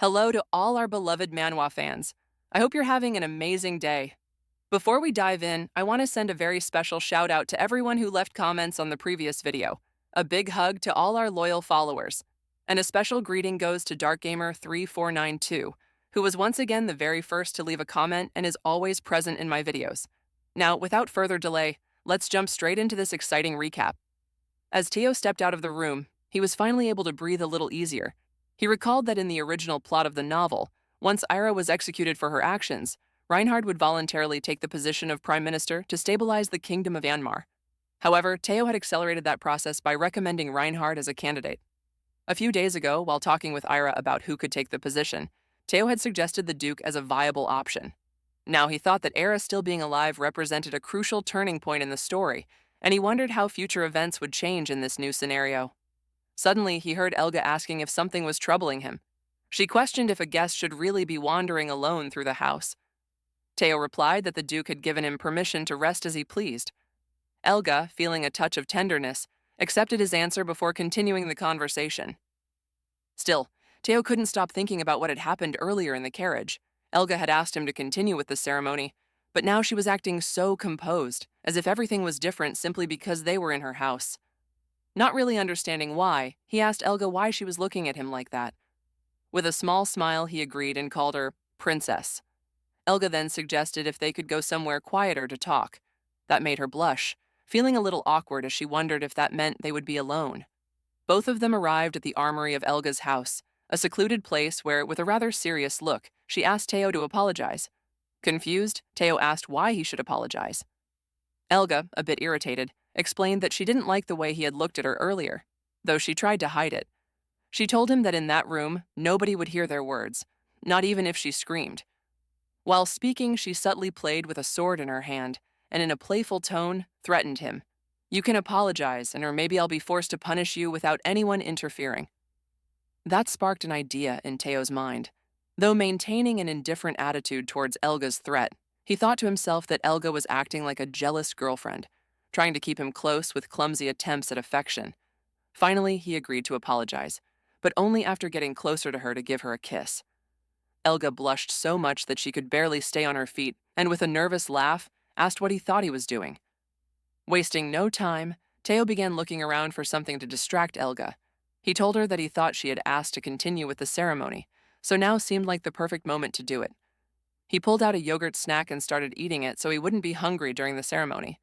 Hello to all our beloved Manhwa fans. I hope you're having an amazing day. Before we dive in, I want to send a very special shout out to everyone who left comments on the previous video. A big hug to all our loyal followers. And a special greeting goes to DarkGamer3492, who was once again the very first to leave a comment and is always present in my videos. Now, without further delay, let's jump straight into this exciting recap. As Teao stepped out of the room, he was finally able to breathe a little easier. He recalled that in the original plot of the novel, once Ira was executed for her actions, Reinhard would voluntarily take the position of Prime Minister to stabilize the Kingdom of Yanmar. However, Teao had accelerated that process by recommending Reinhard as a candidate. A few days ago, while talking with Ira about who could take the position, Teao had suggested the Duke as a viable option. Now he thought that Ira still being alive represented a crucial turning point in the story, and he wondered how future events would change in this new scenario. Suddenly, he heard Elga asking if something was troubling him. She questioned if a guest should really be wandering alone through the house. Teao replied that the Duke had given him permission to rest as he pleased. Elga, feeling a touch of tenderness, accepted his answer before continuing the conversation. Still, Teao couldn't stop thinking about what had happened earlier in the carriage. Elga had asked him to continue with the ceremony, but now she was acting so composed, as if everything was different simply because they were in her house. Not really understanding why, he asked Elga why she was looking at him like that. With a small smile, he agreed and called her Princess. Elga then suggested if they could go somewhere quieter to talk. That made her blush, feeling a little awkward as she wondered if that meant they would be alone. Both of them arrived at the armory of Elga's house, a secluded place where, with a rather serious look, she asked Teao to apologize. Confused, Teao asked why he should apologize. Elga, a bit irritated, explained that she didn't like the way he had looked at her earlier, though she tried to hide it. She told him that in that room, nobody would hear their words, not even if she screamed. While speaking, she subtly played with a sword in her hand, and in a playful tone, threatened him. "You can apologize, or maybe I'll be forced to punish you without anyone interfering." That sparked an idea in Teo's mind. Though maintaining an indifferent attitude towards Elga's threat, he thought to himself that Elga was acting like a jealous girlfriend, trying to keep him close with clumsy attempts at affection. Finally, he agreed to apologize, but only after getting closer to her to give her a kiss. Elga blushed so much that she could barely stay on her feet, and with a nervous laugh, asked what he thought he was doing. Wasting no time, Teao began looking around for something to distract Elga. He told her that he thought she had asked to continue with the ceremony, so now seemed like the perfect moment to do it. He pulled out a yogurt snack and started eating it so he wouldn't be hungry during the ceremony.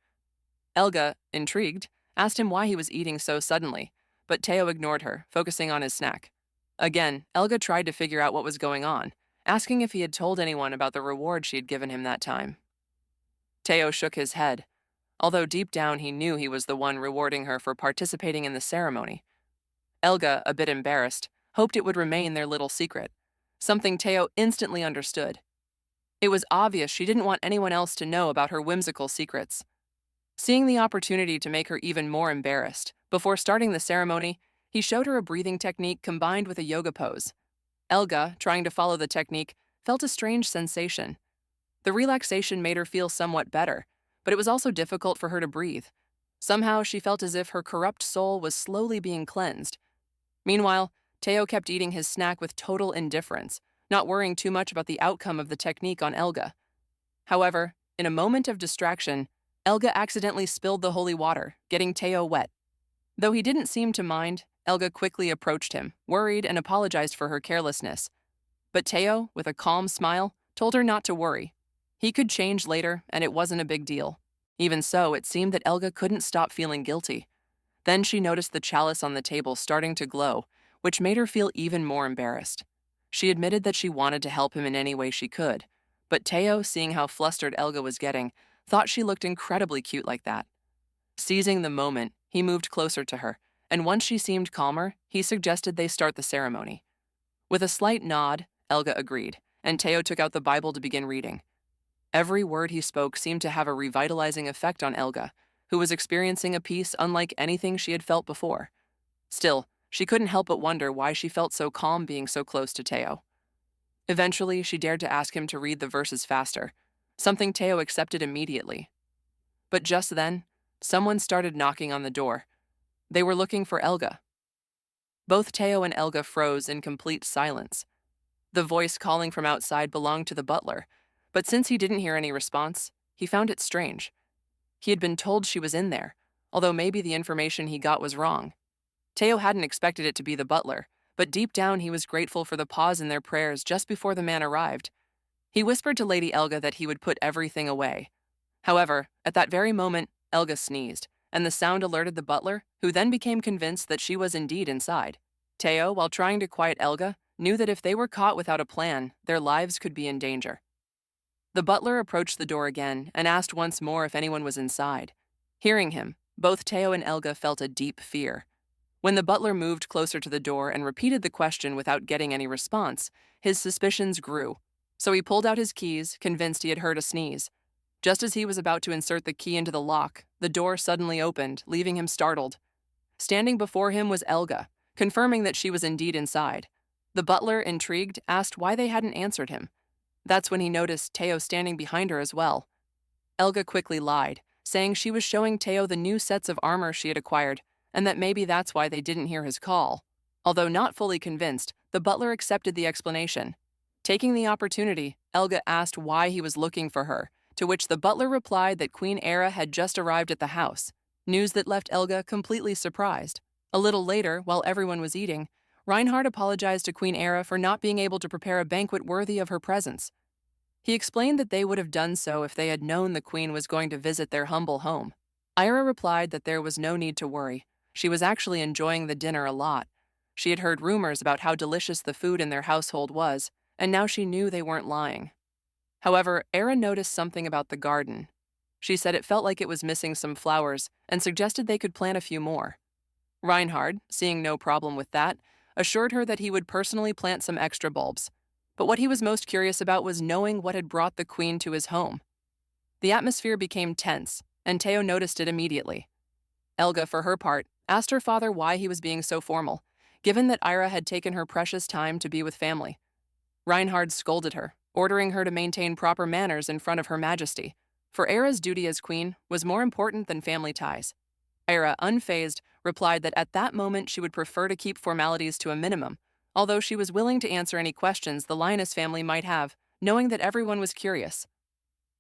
Elga, intrigued, asked him why he was eating so suddenly, but Teao ignored her, focusing on his snack. Again, Elga tried to figure out what was going on, asking if he had told anyone about the reward she had given him that time. Teao shook his head, although deep down he knew he was the one rewarding her for participating in the ceremony. Elga, a bit embarrassed, hoped it would remain their little secret, something Teao instantly understood. It was obvious she didn't want anyone else to know about her whimsical secrets. Seeing the opportunity to make her even more embarrassed, before starting the ceremony, he showed her a breathing technique combined with a yoga pose. Elga, trying to follow the technique, felt a strange sensation. The relaxation made her feel somewhat better, but it was also difficult for her to breathe. Somehow she felt as if her corrupt soul was slowly being cleansed. Meanwhile, Teao kept eating his snack with total indifference, not worrying too much about the outcome of the technique on Elga. However, in a moment of distraction, Elga accidentally spilled the holy water, getting Teao wet. Though he didn't seem to mind, Elga quickly approached him, worried, and apologized for her carelessness. But Teao, with a calm smile, told her not to worry. He could change later, and it wasn't a big deal. Even so, it seemed that Elga couldn't stop feeling guilty. Then she noticed the chalice on the table starting to glow, which made her feel even more embarrassed. She admitted that she wanted to help him in any way she could, but Teao, seeing how flustered Elga was getting, thought she looked incredibly cute like that. Seizing the moment, he moved closer to her, and once she seemed calmer, he suggested they start the ceremony. With a slight nod, Elga agreed, and Teao took out the Bible to begin reading. Every word he spoke seemed to have a revitalizing effect on Elga, who was experiencing a peace unlike anything she had felt before. Still, she couldn't help but wonder why she felt so calm being so close to Teao. Eventually, she dared to ask him to read the verses faster, something Teao accepted immediately. But just then, someone started knocking on the door. They were looking for Elga. Both Teao and Elga froze in complete silence. The voice calling from outside belonged to the butler, but since he didn't hear any response, he found it strange. He had been told she was in there, although maybe the information he got was wrong. Teao hadn't expected it to be the butler, but deep down he was grateful for the pause in their prayers just before the man arrived. He whispered to Lady Elga that he would put everything away. However, at that very moment, Elga sneezed, and the sound alerted the butler, who then became convinced that she was indeed inside. Teao, while trying to quiet Elga, knew that if they were caught without a plan, their lives could be in danger. The butler approached the door again and asked once more if anyone was inside. Hearing him, both Teao and Elga felt a deep fear. When the butler moved closer to the door and repeated the question without getting any response, his suspicions grew. So he pulled out his keys, convinced he had heard a sneeze. Just as he was about to insert the key into the lock, the door suddenly opened, leaving him startled. Standing before him was Elga, confirming that she was indeed inside. The butler, intrigued, asked why they hadn't answered him. That's when he noticed Teao standing behind her as well. Elga quickly lied, saying she was showing Teao the new sets of armor she had acquired, and that maybe that's why they didn't hear his call. Although not fully convinced, the butler accepted the explanation. Taking the opportunity, Elga asked why he was looking for her, to which the butler replied that Queen Ira had just arrived at the house, news that left Elga completely surprised. A little later, while everyone was eating, Reinhard apologized to Queen Ira for not being able to prepare a banquet worthy of her presence. He explained that they would have done so if they had known the queen was going to visit their humble home. Ira replied that there was no need to worry. She was actually enjoying the dinner a lot. She had heard rumors about how delicious the food in their household was, and now she knew they weren't lying. However, Ira noticed something about the garden. She said it felt like it was missing some flowers and suggested they could plant a few more. Reinhard, seeing no problem with that, assured her that he would personally plant some extra bulbs. But what he was most curious about was knowing what had brought the queen to his home. The atmosphere became tense, and Teao noticed it immediately. Elga, for her part, asked her father why he was being so formal, given that Ira had taken her precious time to be with family. Reinhard scolded her, ordering her to maintain proper manners in front of Her Majesty, for Ira's duty as queen was more important than family ties. Ira, unfazed, replied that at that moment she would prefer to keep formalities to a minimum, although she was willing to answer any questions the Lioness family might have, knowing that everyone was curious.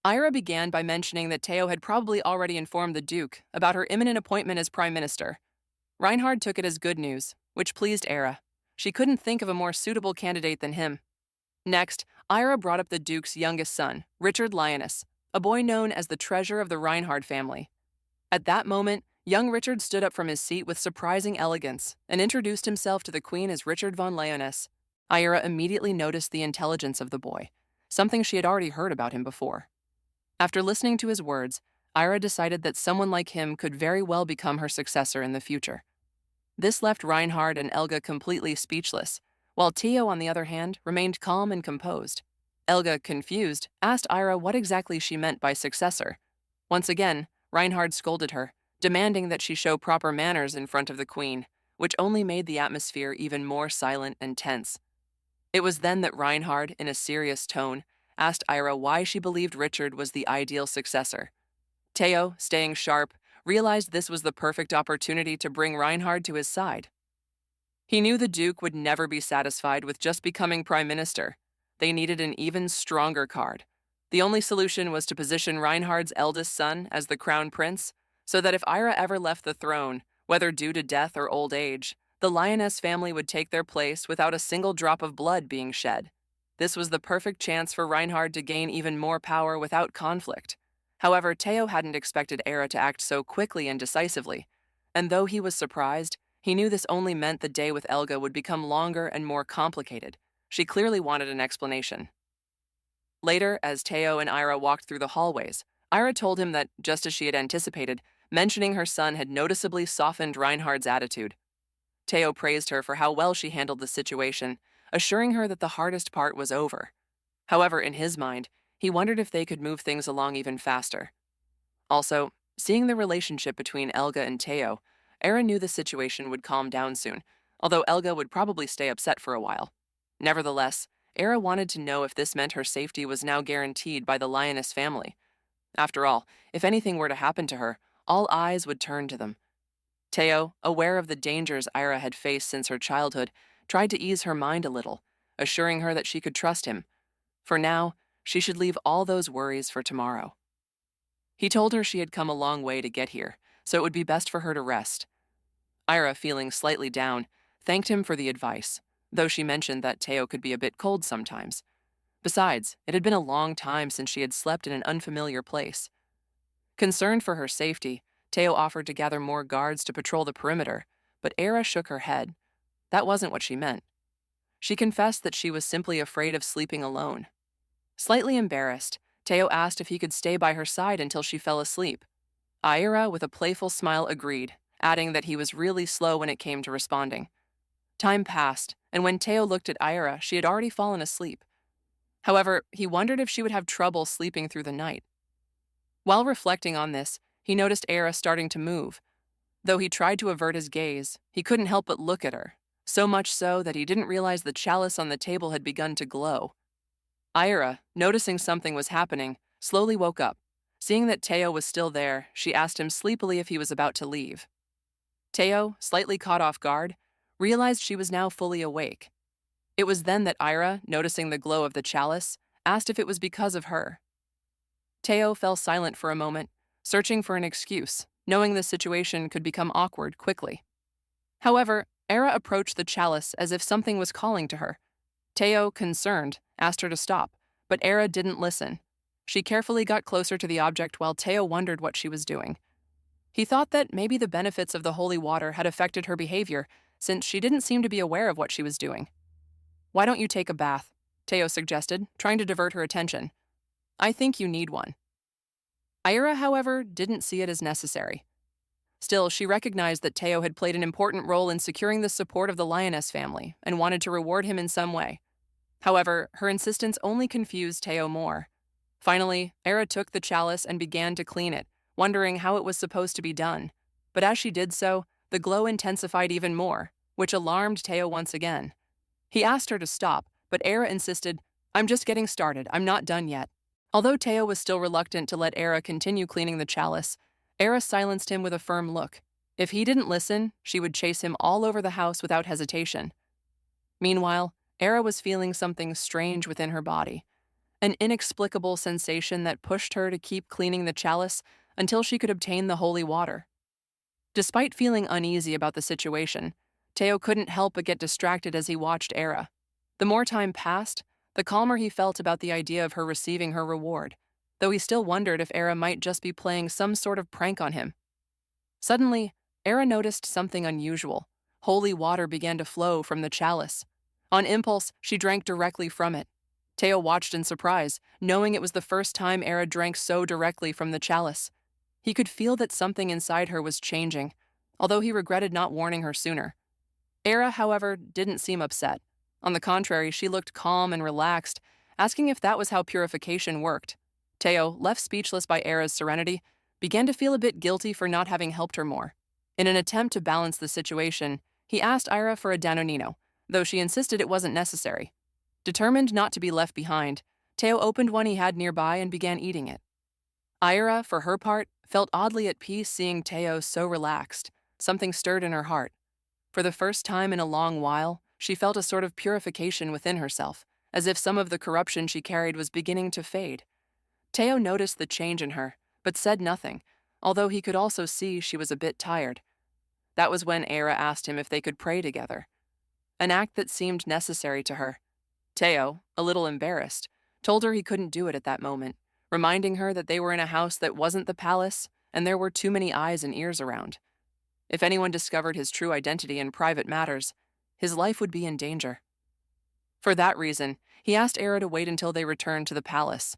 Ira began by mentioning that Teao had probably already informed the Duke about her imminent appointment as Prime Minister. Reinhard took it as good news, which pleased Ira. She couldn't think of a more suitable candidate than him. Next, Ira brought up the Duke's youngest son, Richard Lioness, a boy known as the treasure of the Reinhard family. At that moment, young Richard stood up from his seat with surprising elegance and introduced himself to the Queen as Richard von Lioness. Ira immediately noticed the intelligence of the boy, something she had already heard about him before. After listening to his words, Ira decided that someone like him could very well become her successor in the future. This left Reinhard and Elga completely speechless, while Teao, on the other hand, remained calm and composed. Elga, confused, asked Ira what exactly she meant by successor. Once again, Reinhard scolded her, demanding that she show proper manners in front of the queen, which only made the atmosphere even more silent and tense. It was then that Reinhard, in a serious tone, asked Ira why she believed Richard was the ideal successor. Teao, staying sharp, realized this was the perfect opportunity to bring Reinhard to his side. He knew the Duke would never be satisfied with just becoming Prime Minister. They needed an even stronger card. The only solution was to position Reinhard's eldest son as the Crown Prince, so that if Ira ever left the throne, whether due to death or old age, the Lioness family would take their place without a single drop of blood being shed. This was the perfect chance for Reinhard to gain even more power without conflict. However, Teao hadn't expected Ira to act so quickly and decisively, and though he was surprised, he knew this only meant the day with Elga would become longer and more complicated. She clearly wanted an explanation. Later, as Teao and Ira walked through the hallways, Ira told him that, just as she had anticipated, mentioning her son had noticeably softened Reinhard's attitude. Teao praised her for how well she handled the situation, assuring her that the hardest part was over. However, in his mind, he wondered if they could move things along even faster. Also, seeing the relationship between Elga and Teao, Ira knew the situation would calm down soon, although Elga would probably stay upset for a while. Nevertheless, Ira wanted to know if this meant her safety was now guaranteed by the Lioness family. After all, if anything were to happen to her, all eyes would turn to them. Teao, aware of the dangers Ira had faced since her childhood, tried to ease her mind a little, assuring her that she could trust him. For now, she should leave all those worries for tomorrow. He told her she had come a long way to get here, so it would be best for her to rest. Ira, feeling slightly down, thanked him for the advice, though she mentioned that Teao could be a bit cold sometimes. Besides, it had been a long time since she had slept in an unfamiliar place. Concerned for her safety, Teao offered to gather more guards to patrol the perimeter, but Ira shook her head. That wasn't what she meant. She confessed that she was simply afraid of sleeping alone. Slightly embarrassed, Teao asked if he could stay by her side until she fell asleep. Ira, with a playful smile, agreed, adding that he was really slow when it came to responding. Time passed, and when Teao looked at Ira, she had already fallen asleep. However, he wondered if she would have trouble sleeping through the night. While reflecting on this, he noticed Ira starting to move. Though he tried to avert his gaze, he couldn't help but look at her, so much so that he didn't realize the chalice on the table had begun to glow. Ira, noticing something was happening, slowly woke up. Seeing that Teao was still there, she asked him sleepily if he was about to leave. Teao, slightly caught off guard, realized she was now fully awake. It was then that Ira, noticing the glow of the chalice, asked if it was because of her. Teao fell silent for a moment, searching for an excuse, knowing the situation could become awkward quickly. However, Ira approached the chalice as if something was calling to her. Teao, concerned, asked her to stop, but Ira didn't listen. She carefully got closer to the object while Teao wondered what she was doing. He thought that maybe the benefits of the holy water had affected her behavior, since she didn't seem to be aware of what she was doing. "Why don't you take a bath?" Teao suggested, trying to divert her attention. "I think you need one." Ira, however, didn't see it as necessary. Still, she recognized that Teao had played an important role in securing the support of the Lioness family and wanted to reward him in some way. However, her insistence only confused Teao more. Finally, Ira took the chalice and began to clean it, wondering how it was supposed to be done. But as she did so, the glow intensified even more, which alarmed Teao once again. He asked her to stop, but Ira insisted, "I'm just getting started, I'm not done yet." Although Teao was still reluctant to let Ira continue cleaning the chalice, Ira silenced him with a firm look. If he didn't listen, she would chase him all over the house without hesitation. Meanwhile, Ira was feeling something strange within her body, an inexplicable sensation that pushed her to keep cleaning the chalice until she could obtain the holy water. Despite feeling uneasy about the situation, Teao couldn't help but get distracted as he watched Ira. The more time passed, the calmer he felt about the idea of her receiving her reward, though he still wondered if Ira might just be playing some sort of prank on him. Suddenly, Ira noticed something unusual. Holy water began to flow from the chalice. On impulse, she drank directly from it. Teao watched in surprise, knowing it was the first time Ira drank so directly from the chalice. He could feel that something inside her was changing, although he regretted not warning her sooner. Ira, however, didn't seem upset. On the contrary, she looked calm and relaxed, asking if that was how purification worked. Teao, left speechless by Ira's serenity, began to feel a bit guilty for not having helped her more. In an attempt to balance the situation, he asked Ira for a danonino, though she insisted it wasn't necessary. Determined not to be left behind, Teao opened one he had nearby and began eating it. Ira, for her part, felt oddly at peace seeing Teao so relaxed. Something stirred in her heart. For the first time in a long while, she felt a sort of purification within herself, as if some of the corruption she carried was beginning to fade. Teao noticed the change in her, but said nothing, although he could also see she was a bit tired. That was when Ira asked him if they could pray together, an act that seemed necessary to her. Teao, a little embarrassed, told her he couldn't do it at that moment, reminding her that they were in a house that wasn't the palace and there were too many eyes and ears around. If anyone discovered his true identity in private matters, his life would be in danger. For that reason, he asked Ira to wait until they returned to the palace.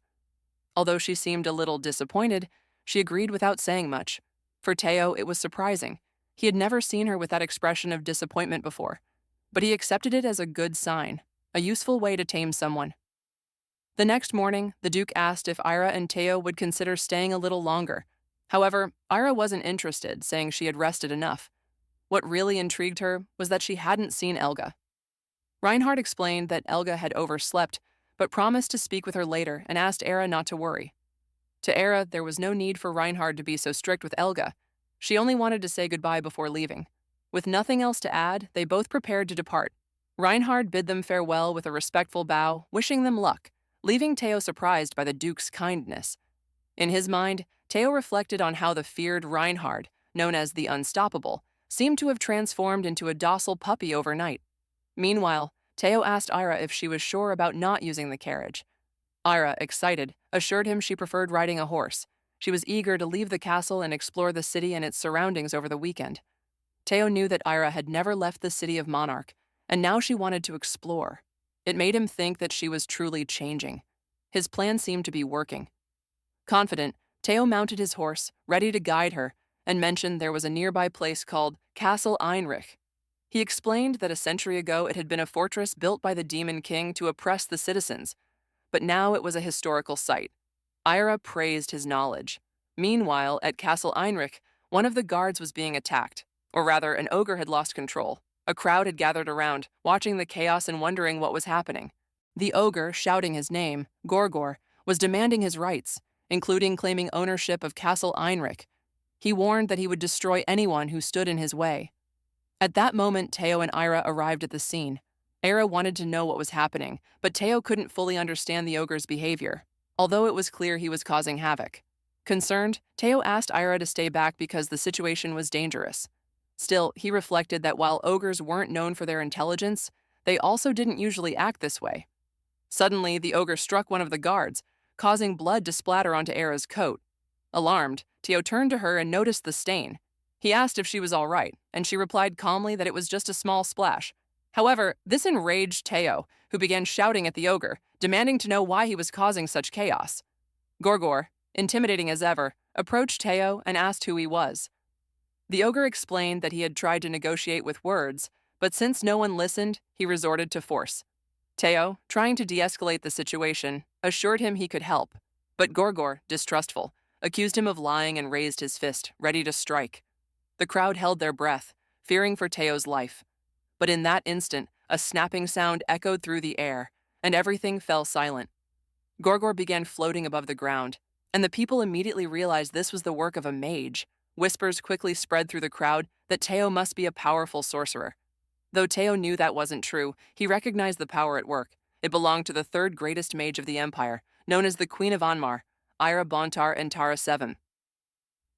Although she seemed a little disappointed, she agreed without saying much. For Teao, it was surprising. He had never seen her with that expression of disappointment before, but he accepted it as a good sign, a useful way to tame someone. The next morning, the Duke asked if Ira and Teao would consider staying a little longer. However, Ira wasn't interested, saying she had rested enough. What really intrigued her was that she hadn't seen Elga. Reinhardt explained that Elga had overslept, but promised to speak with her later and asked Ira not to worry. To Ira, there was no need for Reinhardt to be so strict with Elga. She only wanted to say goodbye before leaving. With nothing else to add, they both prepared to depart. Reinhard bid them farewell with a respectful bow, wishing them luck, leaving Teao surprised by the Duke's kindness. In his mind, Teao reflected on how the feared Reinhard, known as the Unstoppable, seemed to have transformed into a docile puppy overnight. Meanwhile, Teao asked Ira if she was sure about not using the carriage. Ira, excited, assured him she preferred riding a horse. She was eager to leave the castle and explore the city and its surroundings over the weekend. Teao knew that Ira had never left the city of Monarch, and now she wanted to explore. It made him think that she was truly changing. His plan seemed to be working. Confident, Teao mounted his horse, ready to guide her, and mentioned there was a nearby place called Castle Enrich. He explained that a century ago it had been a fortress built by the Demon King to oppress the citizens, but now it was a historical site. Ira praised his knowledge. Meanwhile, at Castle Enrich, one of the guards was being attacked, or rather, an ogre had lost control. A crowd had gathered around, watching the chaos and wondering what was happening. The ogre, shouting his name, Gorgor, was demanding his rights, including claiming ownership of Castle Enrich. He warned that he would destroy anyone who stood in his way. At that moment, Teao and Ira arrived at the scene. Ira wanted to know what was happening, but Teao couldn't fully understand the ogre's behavior, although it was clear he was causing havoc. Concerned, Teao asked Ira to stay back because the situation was dangerous. Still, he reflected that while ogres weren't known for their intelligence, they also didn't usually act this way. Suddenly, the ogre struck one of the guards, causing blood to splatter onto Ira's coat. Alarmed, Teao turned to her and noticed the stain. He asked if she was all right, and she replied calmly that it was just a small splash. However, this enraged Teao, who began shouting at the ogre, demanding to know why he was causing such chaos. Gorgor, intimidating as ever, approached Teao and asked who he was. The ogre explained that he had tried to negotiate with words, but since no one listened, he resorted to force. Teao, trying to de-escalate the situation, assured him he could help, but Gorgor, distrustful, accused him of lying and raised his fist, ready to strike. The crowd held their breath, fearing for Teo's life. But in that instant, a snapping sound echoed through the air, and everything fell silent. Gorgor began floating above the ground, and the people immediately realized this was the work of a mage. Whispers quickly spread through the crowd that Teao must be a powerful sorcerer. Though Teao knew that wasn't true, he recognized the power at work. It belonged to the third greatest mage of the empire, known as the Queen of Anmar, Ira Bontar and Tara VII.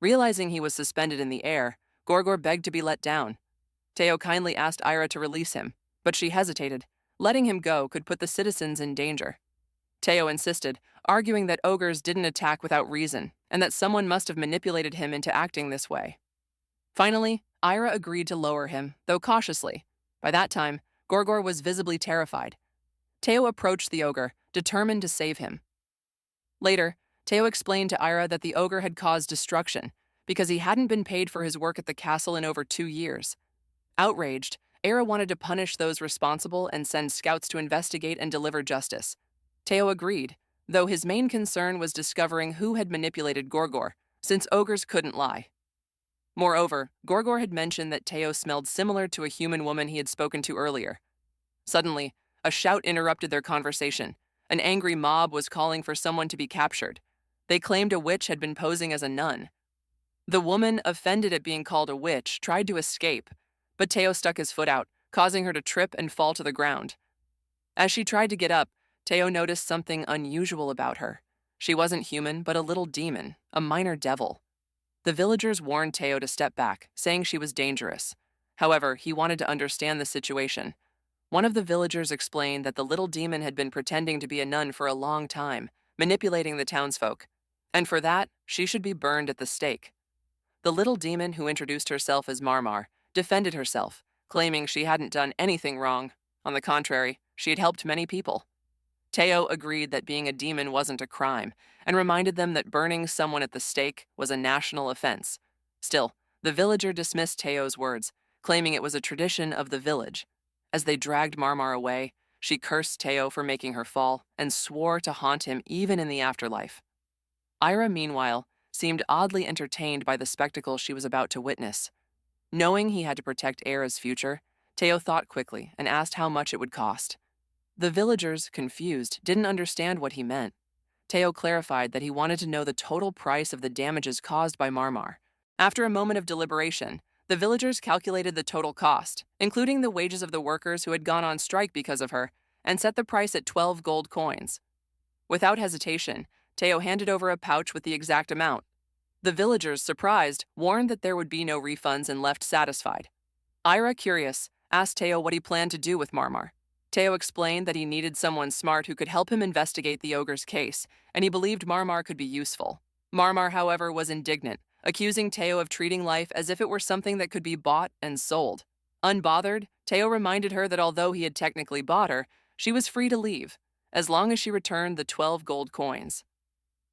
Realizing he was suspended in the air, Gorgor begged to be let down. Teao kindly asked Ira to release him, but she hesitated. Letting him go could put the citizens in danger. Teao insisted, arguing that ogres didn't attack without reason, and that someone must have manipulated him into acting this way. Finally, Ira agreed to lower him, though cautiously. By that time, Gorgor was visibly terrified. Teao approached the ogre, determined to save him. Later, Teao explained to Ira that the ogre had caused destruction because he hadn't been paid for his work at the castle in over 2 years. Outraged, Ira wanted to punish those responsible and send scouts to investigate and deliver justice. Teao agreed, though his main concern was discovering who had manipulated Gorgor, since ogres couldn't lie. Moreover, Gorgor had mentioned that Teao smelled similar to a human woman he had spoken to earlier. Suddenly, a shout interrupted their conversation. An angry mob was calling for someone to be captured. They claimed a witch had been posing as a nun. The woman, offended at being called a witch, tried to escape, but Teao stuck his foot out, causing her to trip and fall to the ground. As she tried to get up, Teao noticed something unusual about her. She wasn't human, but a little demon, a minor devil. The villagers warned Teao to step back, saying she was dangerous. However, he wanted to understand the situation. One of the villagers explained that the little demon had been pretending to be a nun for a long time, manipulating the townsfolk, and for that, she should be burned at the stake. The little demon, who introduced herself as Marmar, defended herself, claiming she hadn't done anything wrong. On the contrary, she had helped many people. Teao agreed that being a demon wasn't a crime, and reminded them that burning someone at the stake was a national offense. Still, the villager dismissed Teo's words, claiming it was a tradition of the village. As they dragged Marmar away, she cursed Teao for making her fall and swore to haunt him even in the afterlife. Ira, meanwhile, seemed oddly entertained by the spectacle she was about to witness. Knowing he had to protect Ira's future, Teao thought quickly and asked how much it would cost. The villagers, confused, didn't understand what he meant. Teao clarified that he wanted to know the total price of the damages caused by Marmar. After a moment of deliberation, The villagers calculated the total cost, including the wages of the workers who had gone on strike because of her, and set the price at 12 gold coins. Without hesitation, Teao handed over a pouch with the exact amount. The villagers, surprised, warned that there would be no refunds and left satisfied. Ira, curious, asked Teao what he planned to do with Marmar. Teao explained that he needed someone smart who could help him investigate the ogre's case, and he believed Marmar could be useful. Marmar, however, was indignant, accusing Teao of treating life as if it were something that could be bought and sold. Unbothered, Teao reminded her that although he had technically bought her, she was free to leave, as long as she returned the 12 gold coins.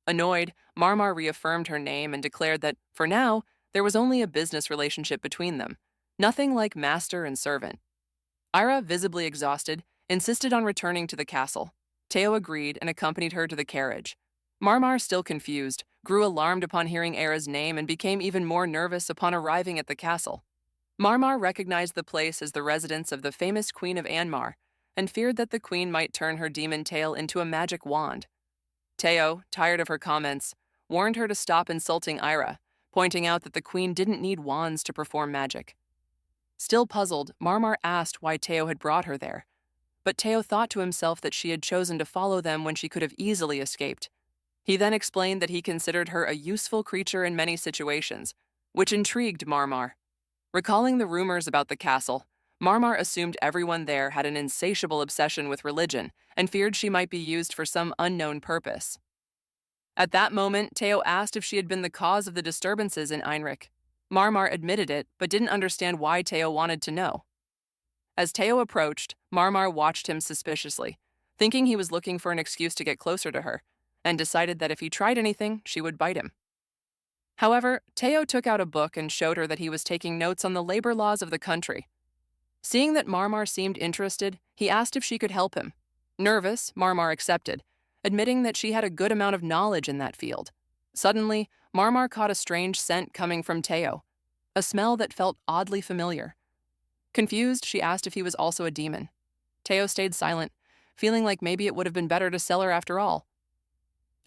Annoyed, Marmar reaffirmed her name and declared that, for now, there was only a business relationship between them, nothing like master and servant. Ira, visibly exhausted, insisted on returning to the castle. Teao agreed and accompanied her to the carriage. Marmar, still confused, grew alarmed upon hearing Ira's name and became even more nervous upon arriving at the castle. Marmar recognized the place as the residence of the famous Queen of Anmar and feared that the queen might turn her demon tail into a magic wand. Teao, tired of her comments, warned her to stop insulting Ira, pointing out that the queen didn't need wands to perform magic. Still puzzled, Marmar asked why Teao had brought her there, but Teao thought to himself that she had chosen to follow them when she could have easily escaped. He then explained that he considered her a useful creature in many situations, which intrigued Marmar. Recalling the rumors about the castle, Marmar assumed everyone there had an insatiable obsession with religion and feared she might be used for some unknown purpose. At that moment, Teao asked if she had been the cause of the disturbances in Enrich. Marmar admitted it, but didn't understand why Teao wanted to know. As Teao approached, Marmar watched him suspiciously, thinking he was looking for an excuse to get closer to her, and decided that if he tried anything, she would bite him. However, Teao took out a book and showed her that he was taking notes on the labor laws of the country. Seeing that Marmar seemed interested, he asked if she could help him. Nervous, Marmar accepted, admitting that she had a good amount of knowledge in that field. Suddenly, Marmar caught a strange scent coming from Teao, a smell that felt oddly familiar. Confused, she asked if he was also a demon. Teao stayed silent, feeling like maybe it would have been better to sell her after all.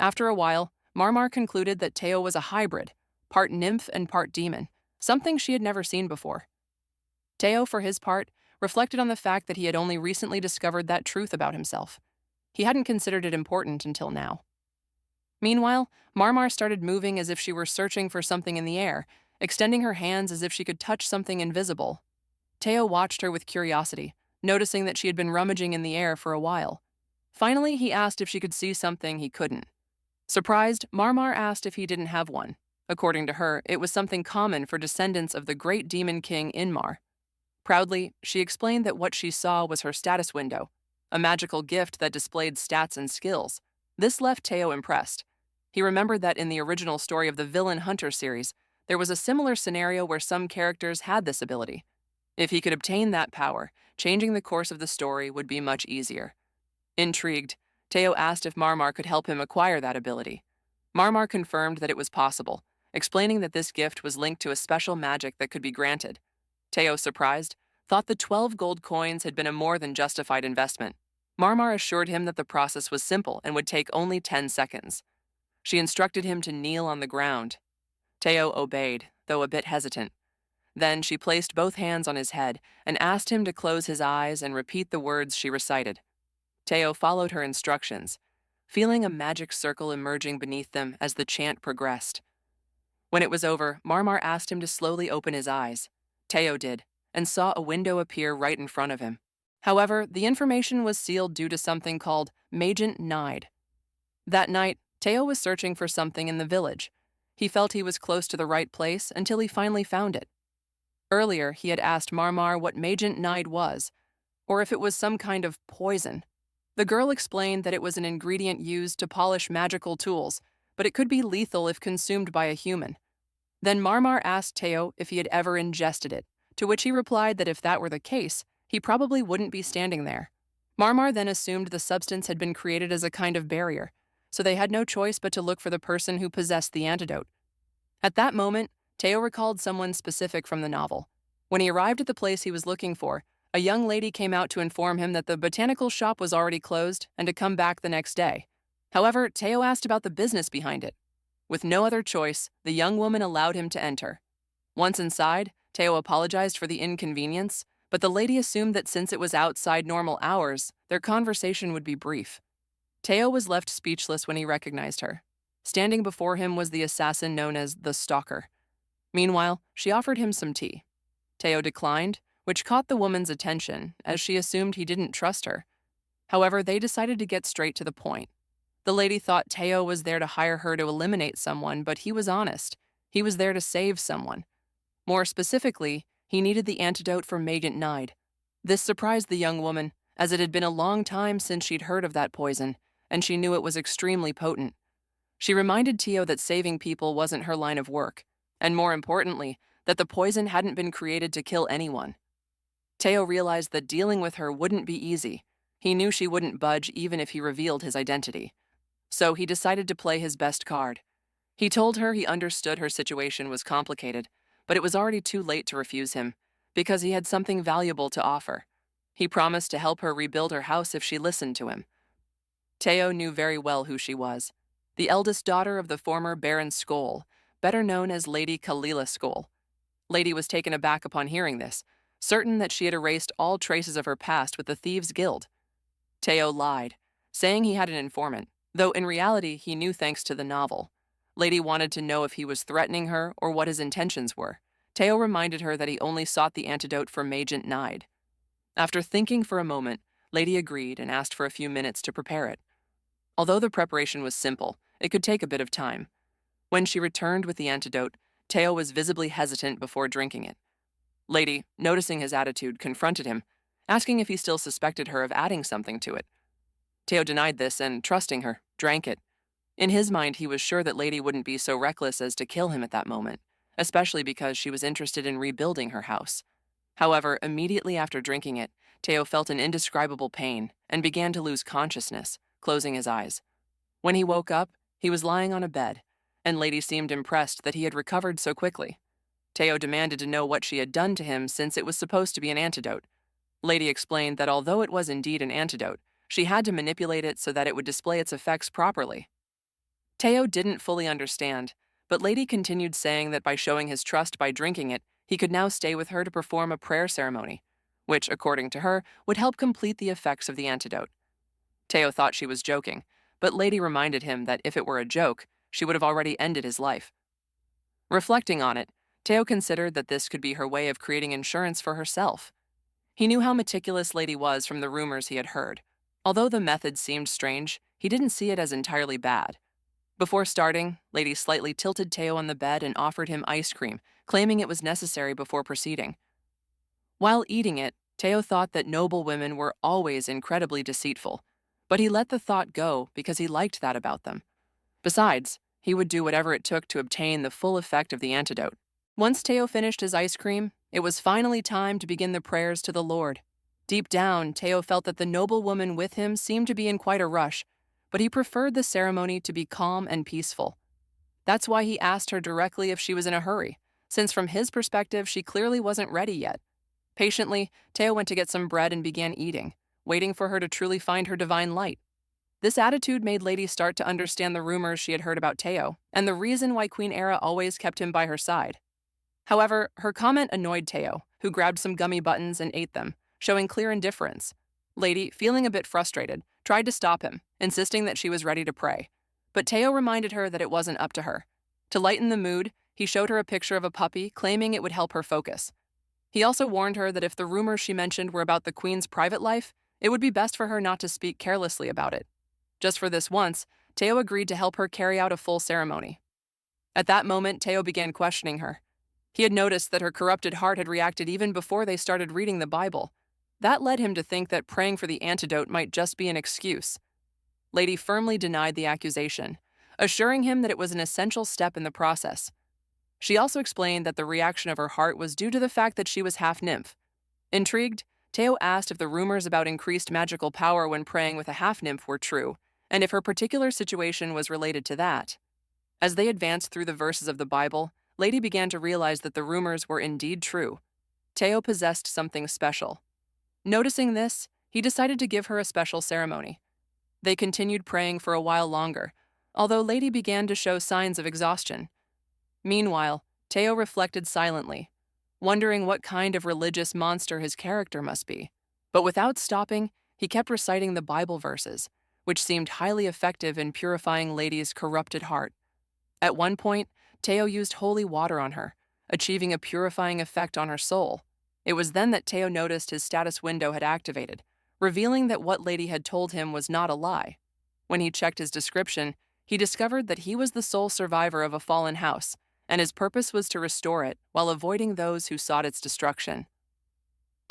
After a while, Marmar concluded that Teao was a hybrid, part nymph and part demon, something she had never seen before. Teao, for his part, reflected on the fact that he had only recently discovered that truth about himself. He hadn't considered it important until now. Meanwhile, Marmar started moving as if she were searching for something in the air, extending her hands as if she could touch something invisible. Teao watched her with curiosity, noticing that she had been rummaging in the air for a while. Finally, he asked if she could see something he couldn't. Surprised, Marmar asked if he didn't have one. According to her, it was something common for descendants of the great demon king Inmar. Proudly, she explained that what she saw was her status window, a magical gift that displayed stats and skills. This left Teao impressed. He remembered that in the original story of the Villain Hunter series, there was a similar scenario where some characters had this ability. If he could obtain that power, changing the course of the story would be much easier. Intrigued, Teao asked if Marmar could help him acquire that ability. Marmar confirmed that it was possible, explaining that this gift was linked to a special magic that could be granted. Teao, surprised, thought the 12 gold coins had been a more than justified investment. Marmar assured him that the process was simple and would take only 10 seconds. She instructed him to kneel on the ground. Teao obeyed, though a bit hesitant. Then she placed both hands on his head and asked him to close his eyes and repeat the words she recited. Teao followed her instructions, feeling a magic circle emerging beneath them as the chant progressed. When it was over, Marmar asked him to slowly open his eyes. Teao did, and saw a window appear right in front of him. However, the information was sealed due to something called Magent Nide. That night, Teao was searching for something in the village. He felt he was close to the right place until he finally found it. Earlier, he had asked Marmar what Magent Nide was, or if it was some kind of poison. The girl explained that it was an ingredient used to polish magical tools, but it could be lethal if consumed by a human. Then Marmar asked Teao if he had ever ingested it, to which he replied that if that were the case, he probably wouldn't be standing there. Marmar then assumed the substance had been created as a kind of barrier, so they had no choice but to look for the person who possessed the antidote. At that moment, Teao recalled someone specific from the novel. When he arrived at the place he was looking for, a young lady came out to inform him that the botanical shop was already closed and to come back the next day. However, Teao asked about the business behind it. With no other choice, the young woman allowed him to enter. Once inside, Teao apologized for the inconvenience, but the lady assumed that since it was outside normal hours, their conversation would be brief. Teao was left speechless when he recognized her. Standing before him was the assassin known as the Stalker. Meanwhile, she offered him some tea. Teao declined, which caught the woman's attention, as she assumed he didn't trust her. However, they decided to get straight to the point. The lady thought Teao was there to hire her to eliminate someone, but he was honest. He was there to save someone. More specifically, he needed the antidote for Magent Nide. This surprised the young woman, as it had been a long time since she'd heard of that poison, and she knew it was extremely potent. She reminded Teao that saving people wasn't her line of work, and more importantly, that the poison hadn't been created to kill anyone. Teao realized that dealing with her wouldn't be easy. He knew she wouldn't budge even if he revealed his identity. So he decided to play his best card. He told her he understood her situation was complicated, but it was already too late to refuse him, because he had something valuable to offer. He promised to help her rebuild her house if she listened to him. Teao knew very well who she was, the eldest daughter of the former Baron Skoll, better known as Lady Kalila Skoll. Lady was taken aback upon hearing this, certain that she had erased all traces of her past with the Thieves' Guild. Teao lied, saying he had an informant, though in reality he knew thanks to the novel. Lady wanted to know if he was threatening her or what his intentions were. Teao reminded her that he only sought the antidote for Magent Nide. After thinking for a moment, Lady agreed and asked for a few minutes to prepare it. Although the preparation was simple, it could take a bit of time. When she returned with the antidote, Teao was visibly hesitant before drinking it. Lady, noticing his attitude, confronted him, asking if he still suspected her of adding something to it. Teao denied this and, trusting her, drank it. In his mind, he was sure that Lady wouldn't be so reckless as to kill him at that moment, especially because she was interested in rebuilding her house. However, immediately after drinking it, Teao felt an indescribable pain and began to lose consciousness, closing his eyes. When he woke up, he was lying on a bed, and Lady seemed impressed that he had recovered so quickly. Teao demanded to know what she had done to him since it was supposed to be an antidote. Lady explained that although it was indeed an antidote, she had to manipulate it so that it would display its effects properly. Teao didn't fully understand, but Lady continued saying that by showing his trust by drinking it, he could now stay with her to perform a prayer ceremony, which, according to her, would help complete the effects of the antidote. Teao thought she was joking, but Lady reminded him that if it were a joke, she would have already ended his life. Reflecting on it, Teao considered that this could be her way of creating insurance for herself. He knew how meticulous Lady was from the rumors he had heard. Although the method seemed strange, he didn't see it as entirely bad. Before starting, Lady slightly tilted Teao on the bed and offered him ice cream, claiming it was necessary before proceeding. While eating it, Teao thought that noble women were always incredibly deceitful, but he let the thought go because he liked that about them. Besides, he would do whatever it took to obtain the full effect of the antidote. Once Teao finished his ice cream, it was finally time to begin the prayers to the Lord. Deep down, Teao felt that the noble woman with him seemed to be in quite a rush, but he preferred the ceremony to be calm and peaceful. That's why he asked her directly if she was in a hurry, since from his perspective she clearly wasn't ready yet. Patiently, Teao went to get some bread and began eating, waiting for her to truly find her divine light. This attitude made Lady start to understand the rumors she had heard about Teao, and the reason why Queen Ira always kept him by her side. However, her comment annoyed Teao, who grabbed some gummy buttons and ate them, showing clear indifference. Lady, feeling a bit frustrated, tried to stop him, insisting that she was ready to pray. But Teao reminded her that it wasn't up to her. To lighten the mood, he showed her a picture of a puppy, claiming it would help her focus. He also warned her that if the rumors she mentioned were about the Queen's private life, it would be best for her not to speak carelessly about it. Just for this once, Teao agreed to help her carry out a full ceremony. At that moment, Teao began questioning her. He had noticed that her corrupted heart had reacted even before they started reading the Bible. That led him to think that praying for the antidote might just be an excuse. Lady firmly denied the accusation, assuring him that it was an essential step in the process. She also explained that the reaction of her heart was due to the fact that she was half-nymph. Intrigued, Teao asked if the rumors about increased magical power when praying with a half-nymph were true, and if her particular situation was related to that. As they advanced through the verses of the Bible, Lady began to realize that the rumors were indeed true. Teao possessed something special. Noticing this, he decided to give her a special ceremony. They continued praying for a while longer, although Lady began to show signs of exhaustion. Meanwhile, Teao reflected silently. wondering what kind of religious monster his character must be. But without stopping, he kept reciting the Bible verses, which seemed highly effective in purifying Lady's corrupted heart. At one point, Teao used holy water on her, achieving a purifying effect on her soul. It was then that Teao noticed his status window had activated, revealing that what Lady had told him was not a lie. When he checked his description, he discovered that he was the sole survivor of a fallen house, and his purpose was to restore it while avoiding those who sought its destruction.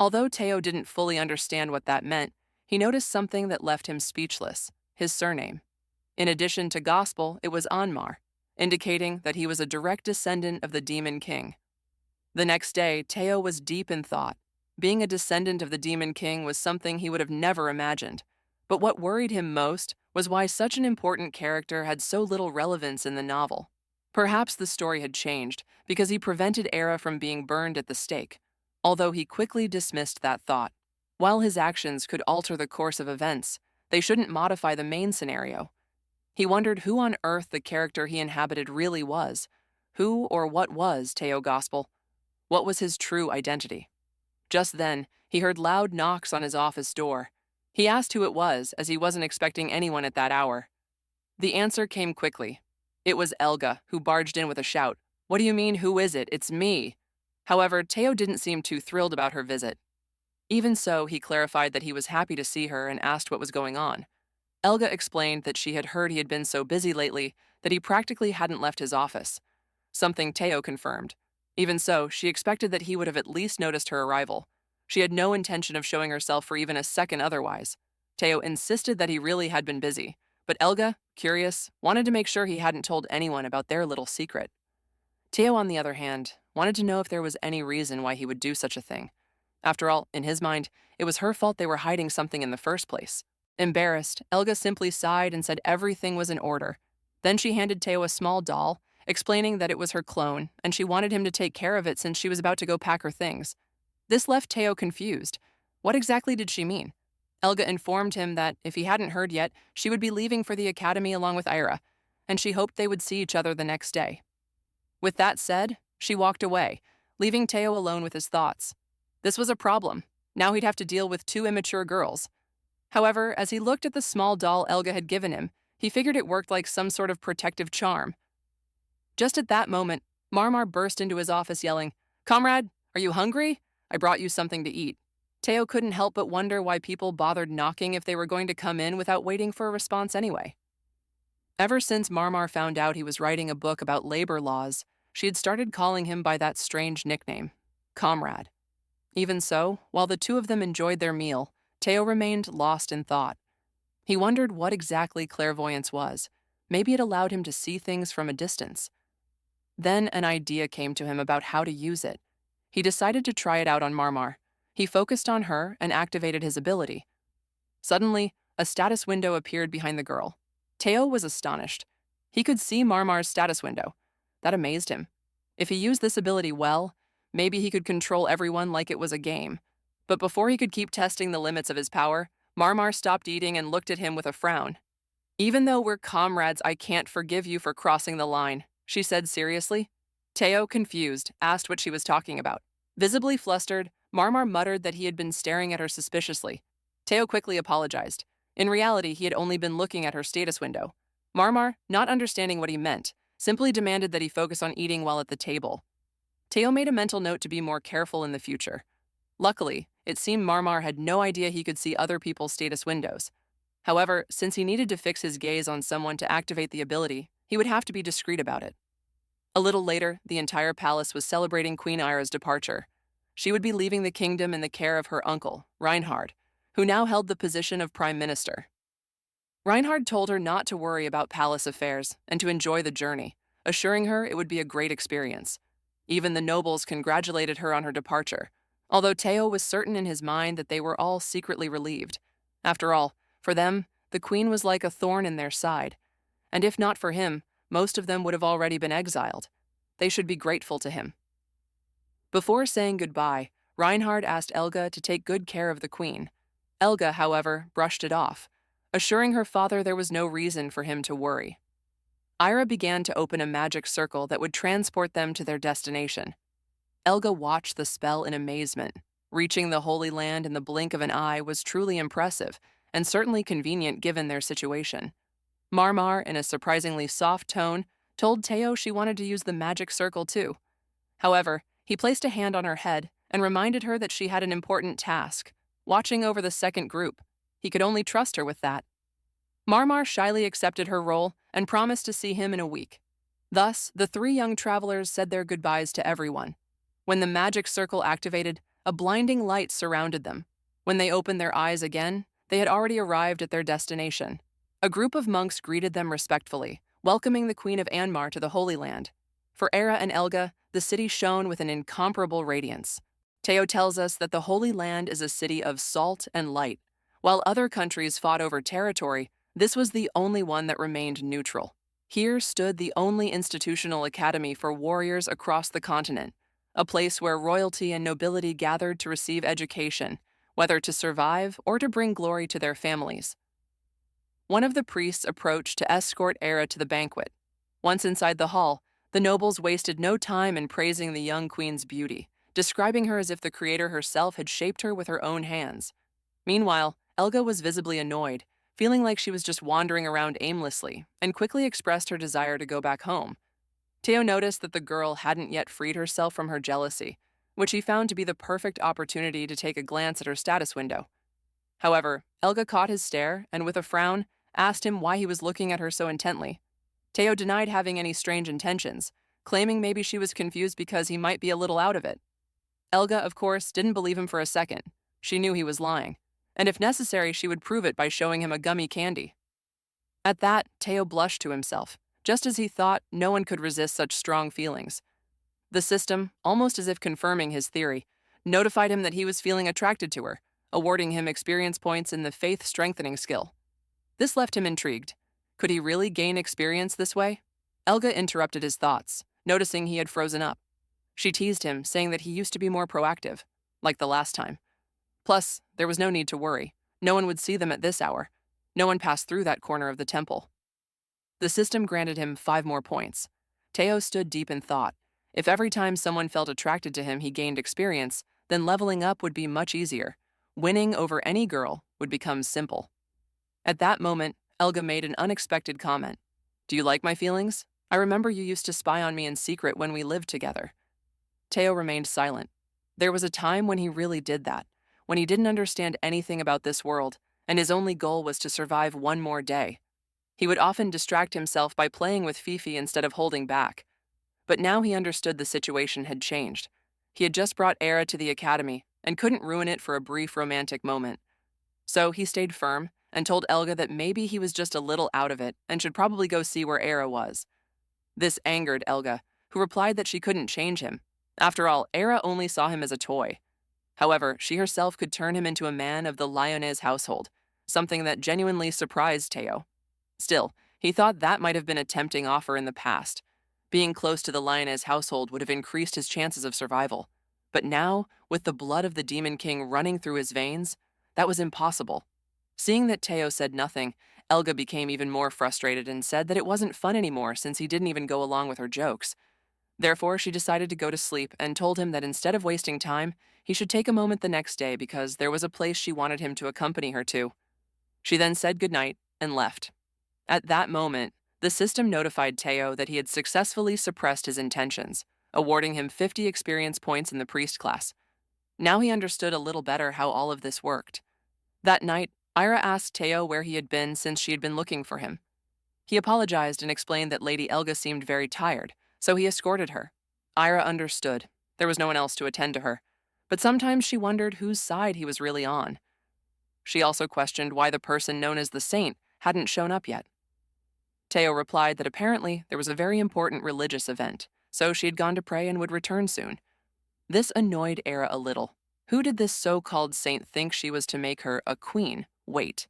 Although Teao didn't fully understand what that meant, he noticed something that left him speechless: his surname. In addition to gospel, it was Anmar, indicating that he was a direct descendant of the Demon King. The next day, Teao was deep in thought. Being a descendant of the Demon King was something he would have never imagined. But what worried him most was why such an important character had so little relevance in the novel. Perhaps the story had changed because he prevented Ira from being burned at the stake, although he quickly dismissed that thought. While his actions could alter the course of events, they shouldn't modify the main scenario. He wondered who on earth the character he inhabited really was. Who or what was Teao Gospel? What was his true identity? Just then, he heard loud knocks on his office door. He asked who it was, as he wasn't expecting anyone at that hour. The answer came quickly. It was Elga, who barged in with a shout. "What do you mean, who is it? It's me." However, Teao didn't seem too thrilled about her visit. Even so, he clarified that he was happy to see her and asked what was going on. Elga explained that she had heard he had been so busy lately that he practically hadn't left his office, something Teao confirmed. Even so, she expected that he would have at least noticed her arrival. She had no intention of showing herself for even a second otherwise. Teao insisted that he really had been busy, but Elga, curious, wanted to make sure he hadn't told anyone about their little secret. Teao, on the other hand, wanted to know if there was any reason why he would do such a thing. After all, in his mind, it was her fault they were hiding something in the first place. Embarrassed, Elga simply sighed and said everything was in order. Then she handed Teao a small doll, explaining that it was her clone, and she wanted him to take care of it since she was about to go pack her things. This left Teao confused. What exactly did she mean? Elga informed him that, if he hadn't heard yet, she would be leaving for the academy along with Ira, and she hoped they would see each other the next day. With that said, she walked away, leaving Teao alone with his thoughts. This was a problem. Now he'd have to deal with two immature girls. However, as he looked at the small doll Elga had given him, he figured it worked like some sort of protective charm. Just at that moment, Marmar burst into his office yelling, "Comrade, are you hungry? I brought you something to eat." Teao couldn't help but wonder why people bothered knocking if they were going to come in without waiting for a response anyway. Ever since Marmar found out he was writing a book about labor laws, she had started calling him by that strange nickname, Comrade. Even so, while the two of them enjoyed their meal, Teao remained lost in thought. He wondered what exactly clairvoyance was. Maybe it allowed him to see things from a distance. Then an idea came to him about how to use it. He decided to try it out on Marmar. He focused on her and activated his ability. Suddenly, a status window appeared behind the girl. Teao was astonished. He could see Marmar's status window. That amazed him. If he used this ability well, maybe he could control everyone like it was a game. But before he could keep testing the limits of his power, Marmar stopped eating and looked at him with a frown. "Even though we're comrades, I can't forgive you for crossing the line," she said seriously. Teao, confused, asked what she was talking about. Visibly flustered, Marmar muttered that he had been staring at her suspiciously. Teao quickly apologized. In reality, he had only been looking at her status window. Marmar, not understanding what he meant, simply demanded that he focus on eating while at the table. Teao made a mental note to be more careful in the future. Luckily, it seemed Marmar had no idea he could see other people's status windows. However, since he needed to fix his gaze on someone to activate the ability, he would have to be discreet about it. A little later, the entire palace was celebrating Queen Ira's departure. She would be leaving the kingdom in the care of her uncle, Reinhard, who now held the position of prime minister. Reinhard told her not to worry about palace affairs and to enjoy the journey, assuring her it would be a great experience. Even the nobles congratulated her on her departure, although Teao was certain in his mind that they were all secretly relieved. After all, for them, the queen was like a thorn in their side, and if not for him, most of them would have already been exiled. They should be grateful to him. Before saying goodbye, Reinhard asked Elga to take good care of the queen. Elga, however, brushed it off, assuring her father there was no reason for him to worry. Ira began to open a magic circle that would transport them to their destination. Elga watched the spell in amazement. Reaching the Holy Land in the blink of an eye was truly impressive, and certainly convenient given their situation. Marmar, in a surprisingly soft tone, told Teao she wanted to use the magic circle too. However, he placed a hand on her head and reminded her that she had an important task, watching over the second group. He could only trust her with that. Marmar shyly accepted her role and promised to see him in a week. Thus, the three young travelers said their goodbyes to everyone. When the magic circle activated, a blinding light surrounded them. When they opened their eyes again, they had already arrived at their destination. A group of monks greeted them respectfully, welcoming the Queen of Anmar to the Holy Land. For Ira and Elga, the city shone with an incomparable radiance. Teao tells us that the Holy Land is a city of salt and light. While other countries fought over territory, this was the only one that remained neutral. Here stood the only institutional academy for warriors across the continent, a place where royalty and nobility gathered to receive education, whether to survive or to bring glory to their families. One of the priests approached to escort Ira to the banquet. Once inside the hall, the nobles wasted no time in praising the young queen's beauty, describing her as if the creator herself had shaped her with her own hands. Meanwhile, Elga was visibly annoyed, feeling like she was just wandering around aimlessly, and quickly expressed her desire to go back home. Teao noticed that the girl hadn't yet freed herself from her jealousy, which he found to be the perfect opportunity to take a glance at her status window. However, Elga caught his stare and, with a frown, asked him why he was looking at her so intently. Teao denied having any strange intentions, claiming maybe she was confused because he might be a little out of it. Elga, of course, didn't believe him for a second. She knew he was lying, and if necessary, she would prove it by showing him a gummy candy. At that, Teao blushed to himself, just as he thought no one could resist such strong feelings. The system, almost as if confirming his theory, notified him that he was feeling attracted to her, awarding him experience points in the faith-strengthening skill. This left him intrigued. Could he really gain experience this way? Elga interrupted his thoughts, noticing he had frozen up. She teased him, saying that he used to be more proactive, like the last time. Plus, there was no need to worry. No one would see them at this hour. No one passed through that corner of the temple. The system granted him 5 more points. Teao stood deep in thought. If every time someone felt attracted to him he gained experience, then leveling up would be much easier. Winning over any girl would become simple. At that moment, Elga made an unexpected comment. "Do you like my feelings? I remember you used to spy on me in secret when we lived together." Teao remained silent. There was a time when he really did that, when he didn't understand anything about this world, and his only goal was to survive one more day. He would often distract himself by playing with Fifi instead of holding back. But now he understood the situation had changed. He had just brought Ira to the academy and couldn't ruin it for a brief romantic moment. So he stayed firm and told Elga that maybe he was just a little out of it and should probably go see where Ira was. This angered Elga, who replied that she couldn't change him. After all, Ira only saw him as a toy. However, she herself could turn him into a man of the Lyonnaise household, something that genuinely surprised Teao. Still, he thought that might have been a tempting offer in the past. Being close to the Lyonnaise household would have increased his chances of survival. But now, with the blood of the Demon King running through his veins, that was impossible. Seeing that Teao said nothing, Elga became even more frustrated and said that it wasn't fun anymore since he didn't even go along with her jokes. Therefore, she decided to go to sleep and told him that instead of wasting time, he should take a moment the next day because there was a place she wanted him to accompany her to. She then said goodnight and left. At that moment, the system notified Teao that he had successfully suppressed his intentions, awarding him 50 experience points in the priest class. Now he understood a little better how all of this worked. That night, Ira asked Teao where he had been since she had been looking for him. He apologized and explained that Lady Elga seemed very tired, so he escorted her. Ira understood. There was no one else to attend to her, but sometimes she wondered whose side he was really on. She also questioned why the person known as the Saint hadn't shown up yet. Teao replied that apparently there was a very important religious event, so she had gone to pray and would return soon. This annoyed Ira a little. Who did this so-called saint think she was to make her a queen? Wait.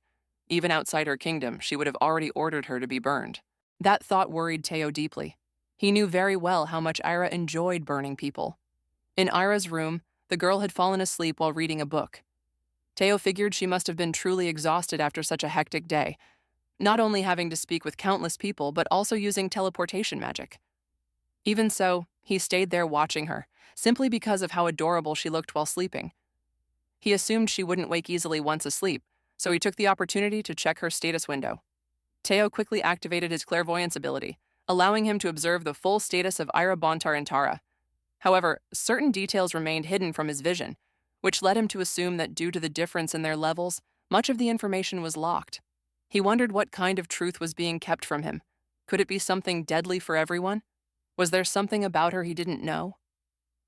Even outside her kingdom, she would have already ordered her to be burned. That thought worried Teao deeply. He knew very well how much Ira enjoyed burning people. In Ira's room, the girl had fallen asleep while reading a book. Teao figured she must have been truly exhausted after such a hectic day, not only having to speak with countless people, but also using teleportation magic. Even so, he stayed there watching her, simply because of how adorable she looked while sleeping. He assumed she wouldn't wake easily once asleep, so he took the opportunity to check her status window. Teao quickly activated his clairvoyance ability, allowing him to observe the full status of Ira and Tara. However, certain details remained hidden from his vision, which led him to assume that due to the difference in their levels, much of the information was locked. He wondered what kind of truth was being kept from him. Could it be something deadly for everyone? Was there something about her he didn't know?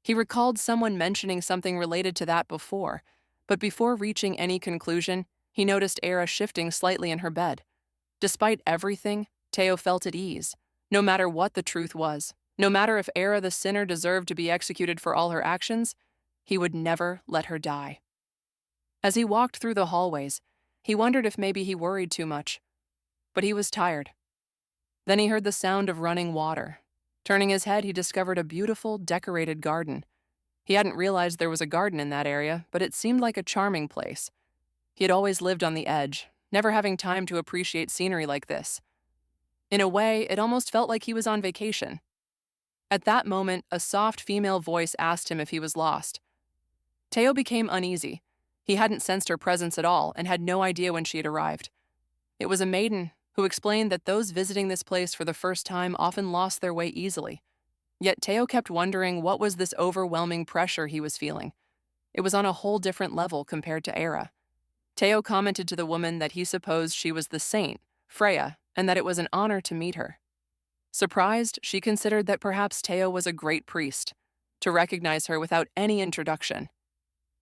He recalled someone mentioning something related to that before, but before reaching any conclusion, he noticed Era shifting slightly in her bed. Despite everything, Teao felt at ease, no matter what the truth was. No matter if Era the sinner deserved to be executed for all her actions, he would never let her die. As he walked through the hallways, he wondered if maybe he worried too much. But he was tired. Then he heard the sound of running water. Turning his head, he discovered a beautiful, decorated garden. He hadn't realized there was a garden in that area, but it seemed like a charming place. He had always lived on the edge, never having time to appreciate scenery like this. In a way, it almost felt like he was on vacation. At that moment, a soft female voice asked him if he was lost. Teao became uneasy. He hadn't sensed her presence at all and had no idea when she had arrived. It was a maiden who explained that those visiting this place for the first time often lost their way easily. Yet Teao kept wondering what was this overwhelming pressure he was feeling. It was on a whole different level compared to Era. Teao commented to the woman that he supposed she was the saint, Freya, and that it was an honor to meet her. Surprised, she considered that perhaps Teao was a great priest, to recognize her without any introduction.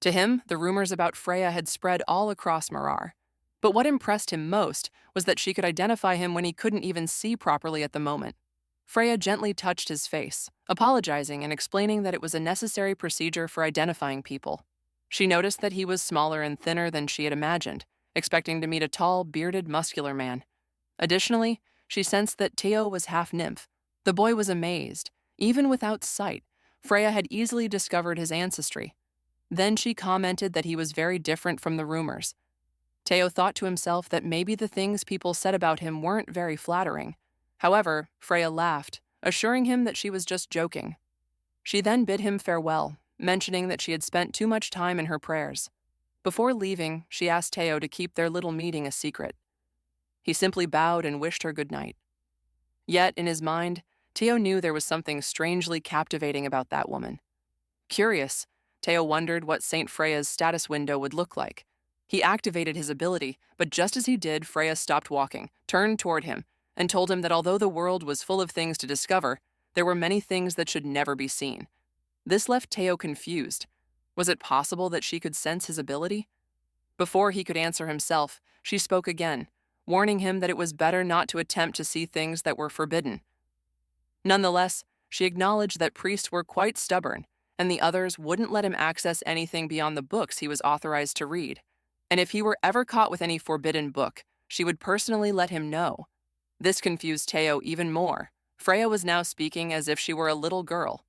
To him, the rumors about Freya had spread all across Marmar. But what impressed him most was that she could identify him when he couldn't even see properly at the moment. Freya gently touched his face, apologizing and explaining that it was a necessary procedure for identifying people. She noticed that he was smaller and thinner than she had imagined, expecting to meet a tall, bearded, muscular man. Additionally, she sensed that Teao was half nymph. The boy was amazed. Even without sight, Freya had easily discovered his ancestry. Then she commented that he was very different from the rumors. Teao thought to himself that maybe the things people said about him weren't very flattering. However, Freya laughed, assuring him that she was just joking. She then bid him farewell, mentioning that she had spent too much time in her prayers. Before leaving, she asked Teao to keep their little meeting a secret. He simply bowed and wished her good night. Yet, in his mind, Teao knew there was something strangely captivating about that woman. Curious, Teao wondered what Saint Freya's status window would look like. He activated his ability, but just as he did, Freya stopped walking, turned toward him, and told him that although the world was full of things to discover, there were many things that should never be seen. This left Teao confused. Was it possible that she could sense his ability? Before he could answer himself, she spoke again, warning him that it was better not to attempt to see things that were forbidden. Nonetheless, she acknowledged that priests were quite stubborn, and the others wouldn't let him access anything beyond the books he was authorized to read. And if he were ever caught with any forbidden book, she would personally let him know. This confused Teao even more. Freya was now speaking as if she were a little girl.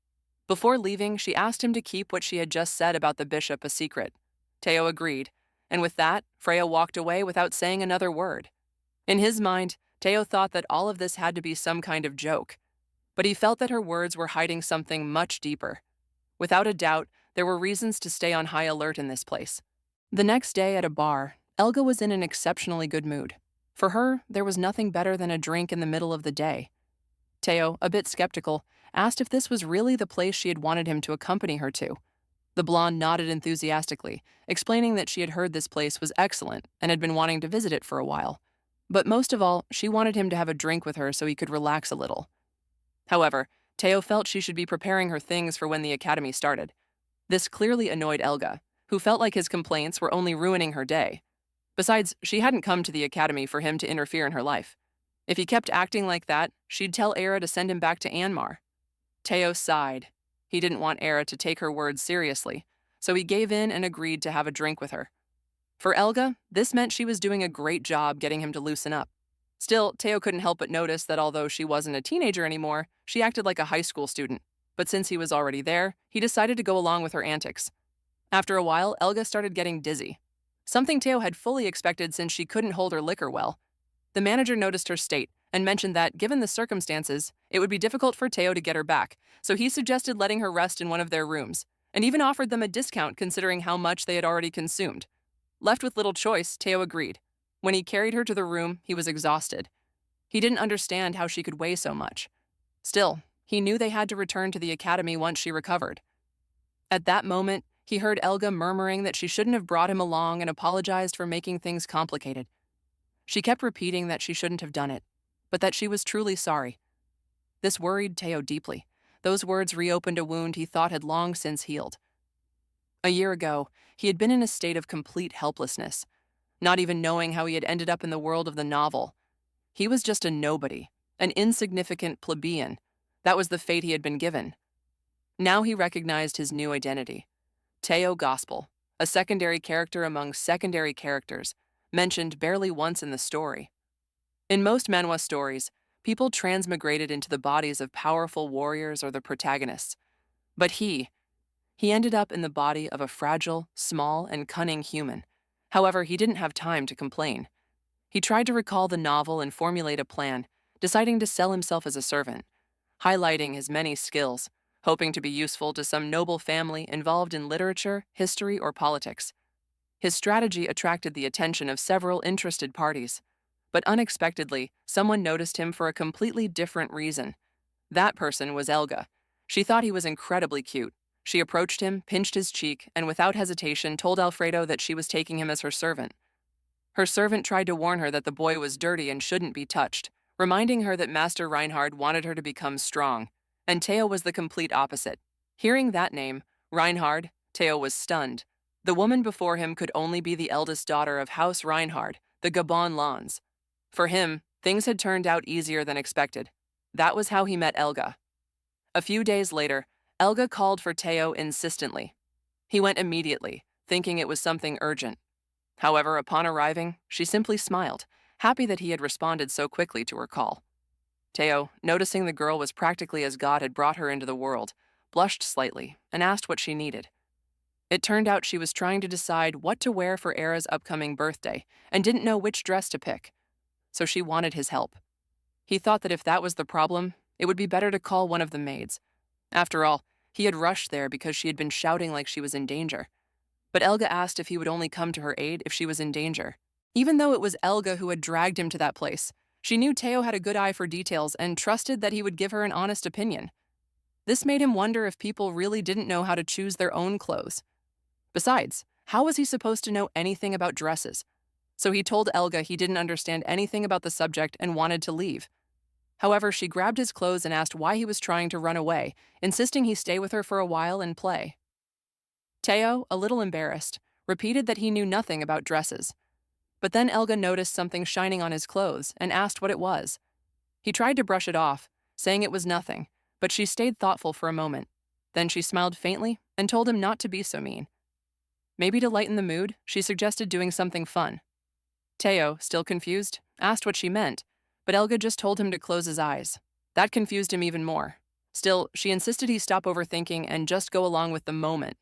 Before leaving, she asked him to keep what she had just said about the bishop a secret. Teao agreed, and with that, Freya walked away without saying another word. In his mind, Teao thought that all of this had to be some kind of joke, but he felt that her words were hiding something much deeper. Without a doubt, there were reasons to stay on high alert in this place. The next day at a bar, Elga was in an exceptionally good mood. For her, there was nothing better than a drink in the middle of the day. Teao, a bit skeptical, asked if this was really the place she had wanted him to accompany her to. The blonde nodded enthusiastically, explaining that she had heard this place was excellent and had been wanting to visit it for a while. But most of all, she wanted him to have a drink with her so he could relax a little. However, Teao felt she should be preparing her things for when the academy started. This clearly annoyed Elga, who felt like his complaints were only ruining her day. Besides, she hadn't come to the academy for him to interfere in her life. If he kept acting like that, she'd tell Era to send him back to Anmar. Teao sighed. He didn't want Era to take her words seriously, so he gave in and agreed to have a drink with her. For Elga, this meant she was doing a great job getting him to loosen up. Still, Teao couldn't help but notice that although she wasn't a teenager anymore, she acted like a high school student. But since he was already there, he decided to go along with her antics. After a while, Elga started getting dizzy, something Teao had fully expected since she couldn't hold her liquor well. The manager noticed her state and mentioned that, given the circumstances, it would be difficult for Teao to get her back, so he suggested letting her rest in one of their rooms, and even offered them a discount considering how much they had already consumed. Left with little choice, Teao agreed. When he carried her to the room, he was exhausted. He didn't understand how she could weigh so much. Still, he knew they had to return to the academy once she recovered. At that moment, he heard Elga murmuring that she shouldn't have brought him along and apologized for making things complicated. She kept repeating that she shouldn't have done it, but that she was truly sorry. This worried Teao deeply. Those words reopened a wound he thought had long since healed. A year ago, he had been in a state of complete helplessness, not even knowing how he had ended up in the world of the novel. He was just a nobody, an insignificant plebeian. That was the fate he had been given. Now he recognized his new identity. Teao Gospel, a secondary character among secondary characters, mentioned barely once in the story. In most Manhwa stories, people transmigrated into the bodies of powerful warriors or the protagonists. But he ended up in the body of a fragile, small, and cunning human. However, he didn't have time to complain. He tried to recall the novel and formulate a plan, deciding to sell himself as a servant, highlighting his many skills, hoping to be useful to some noble family involved in literature, history, or politics. His strategy attracted the attention of several interested parties, but unexpectedly, someone noticed him for a completely different reason. That person was Elga. She thought he was incredibly cute. She approached him, pinched his cheek, and without hesitation told Alfredo that she was taking him as her servant. Her servant tried to warn her that the boy was dirty and shouldn't be touched, reminding her that Master Reinhard wanted her to become strong, and Teao was the complete opposite. Hearing that name, Reinhard, Teao was stunned. The woman before him could only be the eldest daughter of House Reinhard, the Gabon Lons. For him, things had turned out easier than expected. That was how he met Elga. A few days later, Elga called for Teao insistently. He went immediately, thinking it was something urgent. However, upon arriving, she simply smiled, happy that he had responded so quickly to her call. Teao, noticing the girl was practically as God had brought her into the world, blushed slightly and asked what she needed. It turned out she was trying to decide what to wear for Era's upcoming birthday and didn't know which dress to pick, so she wanted his help. He thought that if that was the problem, it would be better to call one of the maids. After all, he had rushed there because she had been shouting like she was in danger. But Elga asked if he would only come to her aid if she was in danger. Even though it was Elga who had dragged him to that place, she knew Teao had a good eye for details and trusted that he would give her an honest opinion. This made him wonder if people really didn't know how to choose their own clothes. Besides, how was he supposed to know anything about dresses? So he told Elga he didn't understand anything about the subject and wanted to leave. However, she grabbed his clothes and asked why he was trying to run away, insisting he stay with her for a while and play. Teao, a little embarrassed, repeated that he knew nothing about dresses. But then Elga noticed something shining on his clothes and asked what it was. He tried to brush it off, saying it was nothing, but she stayed thoughtful for a moment. Then she smiled faintly and told him not to be so mean. Maybe to lighten the mood, she suggested doing something fun. Teao, still confused, asked what she meant, but Elga just told him to close his eyes. That confused him even more. Still, she insisted he stop overthinking and just go along with the moment.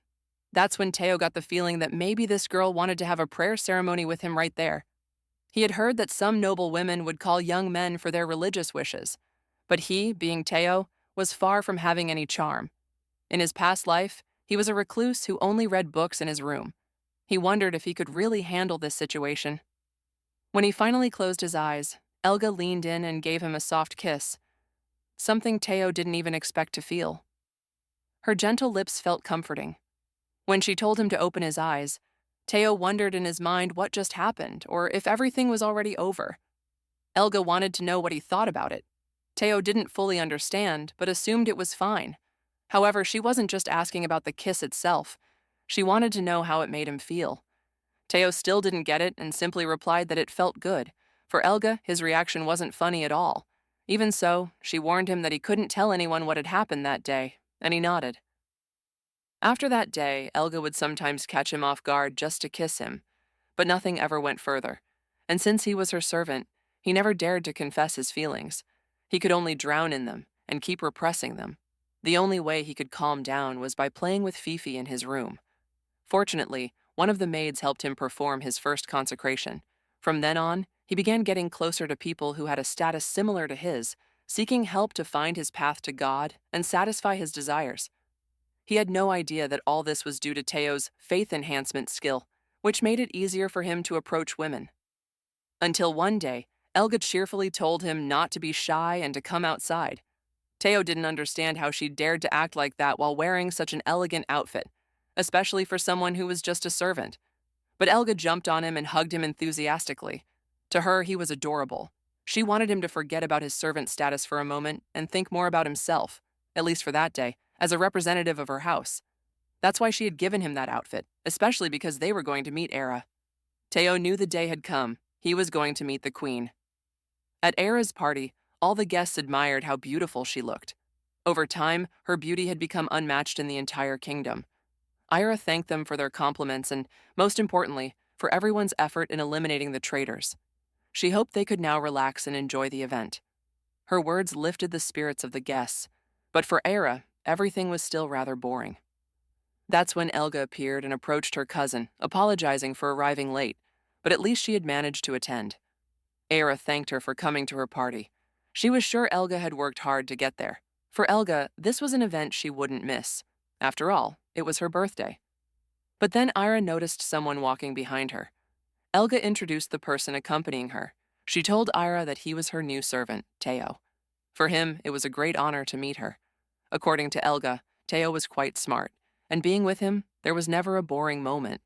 That's when Teao got the feeling that maybe this girl wanted to have a prayer ceremony with him right there. He had heard that some noble women would call young men for their religious wishes, but he, being Teao, was far from having any charm. In his past life, he was a recluse who only read books in his room. He wondered if he could really handle this situation. When he finally closed his eyes, Elga leaned in and gave him a soft kiss, something Teao didn't even expect to feel. Her gentle lips felt comforting. When she told him to open his eyes, Teao wondered in his mind what just happened, or if everything was already over. Elga wanted to know what he thought about it. Teao didn't fully understand, but assumed it was fine. However, she wasn't just asking about the kiss itself. She wanted to know how it made him feel. Teao still didn't get it and simply replied that it felt good. For Elga, his reaction wasn't funny at all. Even so, she warned him that he couldn't tell anyone what had happened that day, and he nodded. After that day, Elga would sometimes catch him off guard just to kiss him, but nothing ever went further. And since he was her servant, he never dared to confess his feelings. He could only drown in them and keep repressing them. The only way he could calm down was by playing with Fifi in his room. Fortunately, one of the maids helped him perform his first consecration. From then on, He began getting closer to people who had a status similar to his, seeking help to find his path to God and satisfy his desires. He had no idea that all this was due to Teo's faith enhancement skill, which made it easier for him to approach women. Until one day, Elga cheerfully told him not to be shy and to come outside. Teo didn't understand how she dared to act like that while wearing such an elegant outfit, especially for someone who was just a servant. But Elga jumped on him and hugged him enthusiastically. To her, he was adorable. She wanted him to forget about his servant status for a moment and think more about himself, at least for that day, as a representative of her house. That's why she had given him that outfit, especially because they were going to meet Ira. Teo knew the day had come. He was going to meet the queen. At Ira's party, all the guests admired how beautiful she looked. Over time, her beauty had become unmatched in the entire kingdom. Ira thanked them for their compliments and, most importantly, for everyone's effort in eliminating the traitors. She hoped they could now relax and enjoy the event. Her words lifted the spirits of the guests, but for Ira, everything was still rather boring. That's when Elga appeared and approached her cousin, apologizing for arriving late, but at least she had managed to attend. Ira thanked her for coming to her party. She was sure Elga had worked hard to get there. For Elga, this was an event she wouldn't miss. After all, it was her birthday. But then Ira noticed someone walking behind her. Elga introduced the person accompanying her. She told Ira that he was her new servant, Teao. For him, it was a great honor to meet her. According to Elga, Teao was quite smart, and being with him, there was never a boring moment.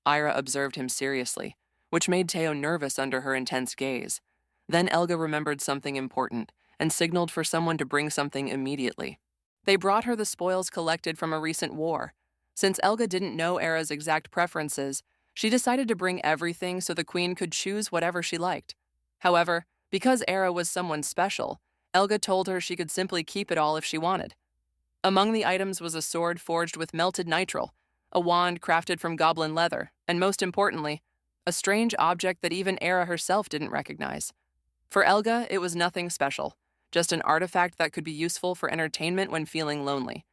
Ira observed him seriously, which made Teao nervous under her intense gaze. Then Elga remembered something important and signaled for someone to bring something immediately. They brought her the spoils collected from a recent war. Since Elga didn't know Ira's exact preferences, she decided to bring everything so the queen could choose whatever she liked. However, because Ira was someone special, Elga told her she could simply keep it all if she wanted. Among the items was a sword forged with melted nitrile, a wand crafted from goblin leather, and most importantly, a strange object that even Ira herself didn't recognize. For Elga, it was nothing special, just an artifact that could be useful for entertainment when feeling lonely.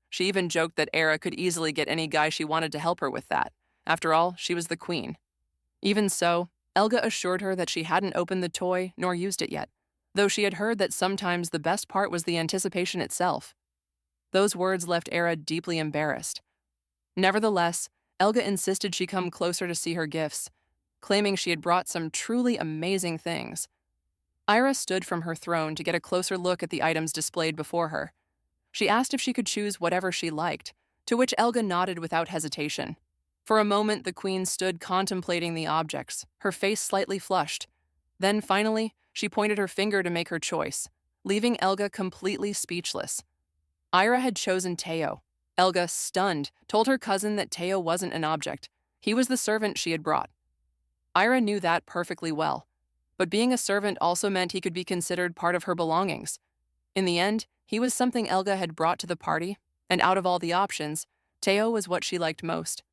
She even joked that Ira could easily get any guy she wanted to help her with that. After all, she was the queen. Even so, Elga assured her that she hadn't opened the toy nor used it yet, though she had heard that sometimes the best part was the anticipation itself. Those words left Ira deeply embarrassed. Nevertheless, Elga insisted she come closer to see her gifts, claiming she had brought some truly amazing things. Ira stood from her throne to get a closer look at the items displayed before her. She asked if she could choose whatever she liked, to which Elga nodded without hesitation. For a moment, the queen stood contemplating the objects, her face slightly flushed. Then, finally, she pointed her finger to make her choice, leaving Elga completely speechless. Ira had chosen Teao. Elga, stunned, told her cousin that Teao wasn't an object. He was the servant she had brought. Ira knew that perfectly well, but being a servant also meant he could be considered part of her belongings. In the end, he was something Elga had brought to the party, and out of all the options, Teao was what she liked most.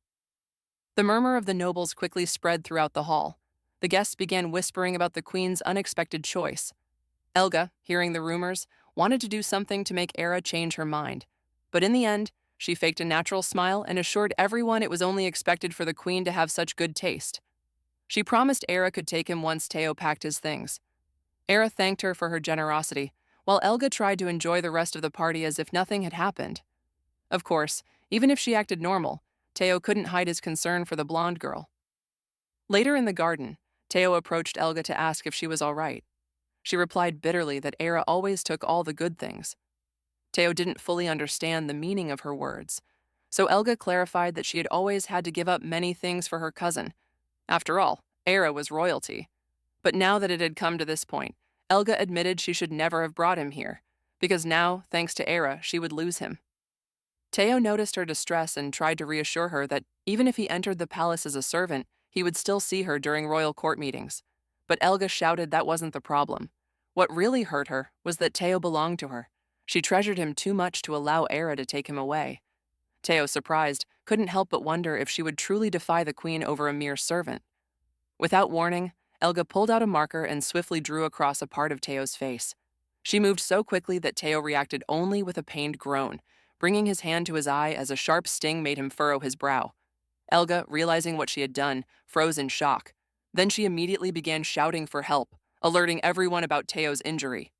The murmur of the nobles quickly spread throughout the hall. The guests began whispering about the queen's unexpected choice. Elga, hearing the rumors, wanted to do something to make Ira change her mind. But in the end, she faked a natural smile and assured everyone it was only expected for the queen to have such good taste. She promised Ira could take him once Teao packed his things. Ira thanked her for her generosity, while Elga tried to enjoy the rest of the party as if nothing had happened. Of course, even if she acted normal, Teao couldn't hide his concern for the blonde girl. Later in the garden, Teao approached Elga to ask if she was all right. She replied bitterly that Ira always took all the good things. Teao didn't fully understand the meaning of her words, so Elga clarified that she had always had to give up many things for her cousin. After all, Ira was royalty. But now that it had come to this point, Elga admitted she should never have brought him here, because now, thanks to Ira, she would lose him. Teao noticed her distress and tried to reassure her that even if he entered the palace as a servant, he would still see her during royal court meetings. But Elga shouted that wasn't the problem. What really hurt her was that Teao belonged to her. She treasured him too much to allow Ira to take him away. Teao, surprised, couldn't help but wonder if she would truly defy the queen over a mere servant. Without warning, Elga pulled out a marker and swiftly drew across a part of Teo's face. She moved so quickly that Teao reacted only with a pained groan, bringing his hand to his eye as a sharp sting made him furrow his brow. Elga, realizing what she had done, froze in shock. Then she immediately began shouting for help, alerting everyone about Teo's injury.